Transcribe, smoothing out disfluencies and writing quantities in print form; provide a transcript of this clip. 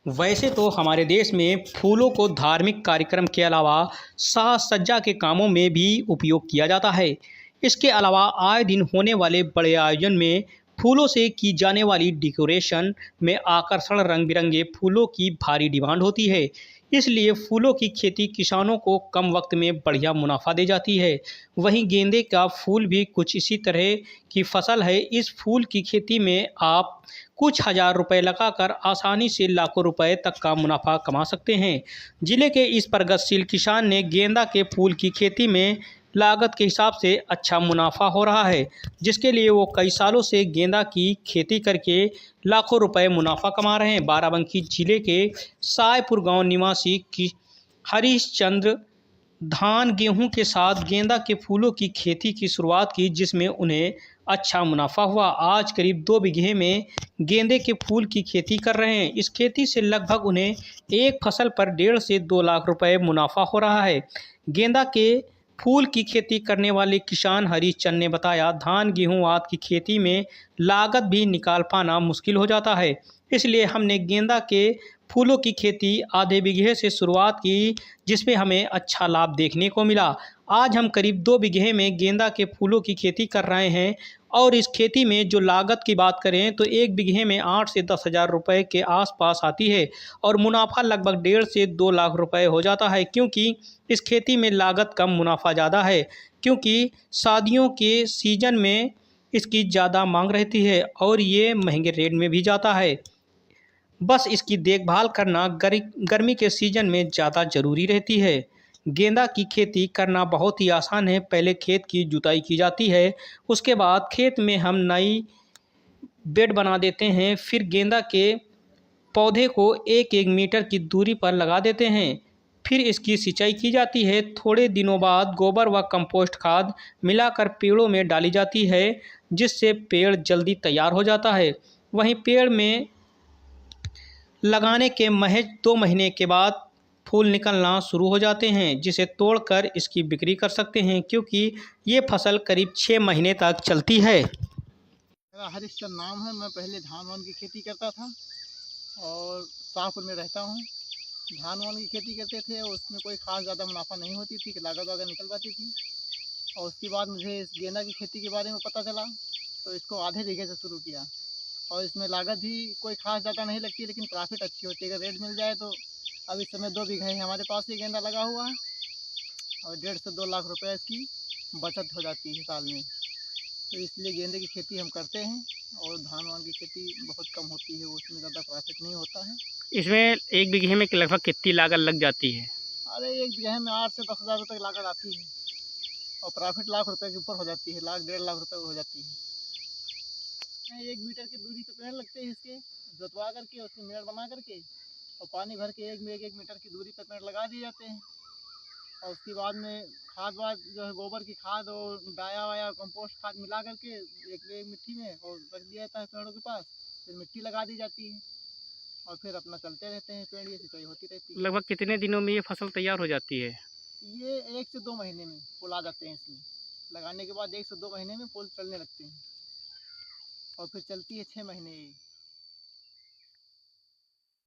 वैसे तो हमारे देश में फूलों को धार्मिक कार्यक्रम के अलावा साज सज्जा के कामों में भी उपयोग किया जाता है। इसके अलावा आए दिन होने वाले बड़े आयोजन में फूलों से की जाने वाली डेकोरेशन में आकर्षण रंग बिरंगे फूलों की भारी डिमांड होती है। इसलिए फूलों की खेती किसानों को कम वक्त में बढ़िया मुनाफा दे जाती है। वहीं गेंदे का फूल भी कुछ इसी तरह की फसल है। इस फूल की खेती में आप कुछ हज़ार रुपए लगाकर आसानी से लाखों रुपए तक का मुनाफा कमा सकते हैं। जिले के इस प्रगतिशील किसान ने गेंदा के फूल की खेती में लागत के हिसाब से अच्छा मुनाफा हो रहा है, जिसके लिए वो कई सालों से गेंदा की खेती करके लाखों रुपए मुनाफा कमा रहे हैं। बाराबंकी जिले के सायपुर गांव निवासी की हरीशचंद्र धान गेहूं के साथ गेंदा के फूलों की खेती की शुरुआत की, जिसमें उन्हें अच्छा मुनाफा हुआ। आज करीब 2 बीघे में गेंदे के फूल की खेती कर रहे हैं। इस खेती से लगभग उन्हें एक फसल पर 1.5 से 2 लाख रुपए मुनाफा हो रहा है। गेंदा के फूल की खेती करने वाले किसान हरीशचंद ने बताया, धान गेहूं आदि की खेती में लागत भी निकाल पाना मुश्किल हो जाता है। इसलिए हमने गेंदा के फूलों की खेती आधे बीघे से शुरुआत की, जिसमें हमें अच्छा लाभ देखने को मिला। आज हम करीब 2 बीघे में गेंदा के फूलों की खेती कर रहे हैं और इस खेती में जो लागत की बात करें तो 1 बीघे में 8 से 10 हज़ार रुपये के आसपास आती है और मुनाफा लगभग 1.5 से 2 लाख रुपए हो जाता है, क्योंकि इस खेती में लागत कम मुनाफा ज़्यादा है, क्योंकि शादियों के सीज़न में इसकी ज़्यादा मांग रहती है और ये महंगे रेट में भी जाता है। बस इसकी देखभाल करना गर्मी के सीज़न में ज़्यादा ज़रूरी रहती है। गेंदा की खेती करना बहुत ही आसान है। पहले खेत की जुताई की जाती है, उसके बाद खेत में हम नई बेड बना देते हैं, फिर गेंदा के पौधे को 1-1 मीटर की दूरी पर लगा देते हैं। फिर इसकी सिंचाई की जाती है। थोड़े दिनों बाद गोबर व कंपोस्ट खाद मिलाकर पेड़ों में डाली जाती है, जिससे पेड़ जल्दी तैयार हो जाता है। वहीं पेड़ में लगाने के महज 2 महीने के बाद फूल निकलना शुरू हो जाते हैं, जिसे तोड़कर इसकी बिक्री कर सकते हैं, क्योंकि ये फसल करीब 6 महीने तक चलती है। मेरा हरीशचंद नाम है। मैं पहले धान वान की खेती करता था और शाहपुर में रहता हूँ। धान वान की खेती करते थे, उसमें कोई खास ज़्यादा मुनाफा नहीं होती थी कि लागत वागत निकल पाती थी। और उसके बाद मुझे इस गेंदा की खेती के बारे में पता चला, तो इसको आधे बीघे से शुरू किया। और इसमें लागत भी कोई खास ज़्यादा नहीं लगती, लेकिन प्रॉफिट अच्छी होती है अगर रेट मिल जाए तो। अब इस समय 2 बीघे है हमारे पास ही गेंदा लगा हुआ है और 1.5 से 2 लाख रुपए इसकी बचत हो जाती है साल में। तो इसलिए गेंदे की खेती हम करते हैं। और धान वान की खेती बहुत कम होती है, उसमें ज़्यादा प्रॉफिट नहीं होता है। इसमें 1 बीघे में लगभग कितनी लागत लग जाती है? अरे 1 बीघे में 8 से 10 हज़ार रुपये की लागत आती है और प्रॉफिट लाख रुपए के ऊपर हो जाती है, लाख 1.5 लाख रुपए हो जाती है। 1 मीटर की दूरी पे पेड़ लगते हैं इसके, जोतवा करके उसकी मेड़ बना करके और पानी भर के 1 मीटर की दूरी पे पेड़ लगा दिए जाते हैं। और उसके बाद में खाद वाद जो है गोबर की खाद और डाया वाया कंपोस्ट खाद मिला करके एक मिट्टी में और रख दिया जाता है पेड़ों के पास। फिर मिट्टी लगा दी जाती है और फिर अपना चलते रहते हैं पेड़, ये सिंचाई होती रहती है। लगभग कितने दिनों में ये फसल तैयार हो जाती है? ये 1 से 2 महीने में फूल आ जाते हैं इसमें। लगाने के बाद 1 से 2 महीने में फूल चलने लगते हैं और फिर चलती है 6 महीने ये।